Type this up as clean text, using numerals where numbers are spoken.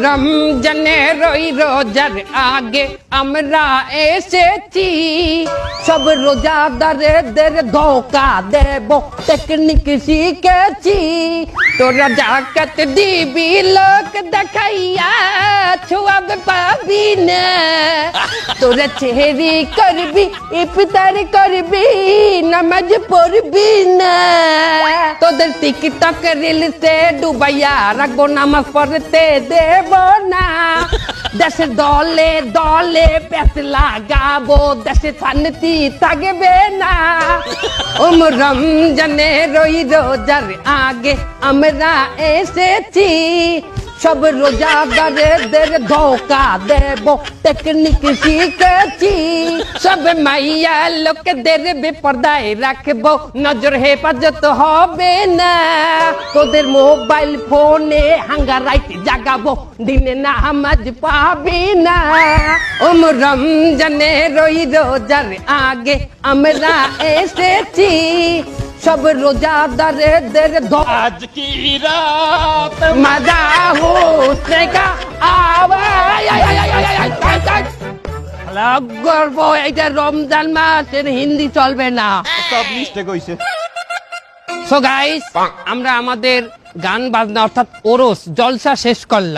রমজানের ওই রোজার আগে আমরা এসেছি, সব রোজাদারদের ধোকা দেব টেকনিক শিখেছি। তোরা জাকাত দিবি লোক দেখাইয়া ছোয়াব পাবি না, তোরা চেহারি করবি ইফতার করবি নামাজ পড়বি না, তোদের টিকটক রিলসে ডুবাইয়া রাখবো নামাজ পড়তে দেব না। দেশের দলে দলে প্যাস লাগাবো, দেশে শান্তি থাকবে না। রমজানের ওই রোজার আগে আমরা এসেছি, সব রোজাদারদের ধোকা দেব টেকনিক শিখেছি। সব মাইয়া লোকদের বেপরদায় রাখবো, নজর হেফাজত হবে না। তোদের মোবাইল ফোনে হাঙ্গা রাইতে জাগাবো, দিনে নামাজ পাবি না। রমজানের ওই রোজার আগে আমরা এসেছি, সব রোজাদারদের आज की रात मजा होने का গর্ব। এটা রমজান মাস, এর হিন্দি চলবে না। সব মিস্টেক হইছে। সো গাইস, আমরা আমাদের গান বাজনা অর্থাৎ ওরস জলসা শেষ করলাম।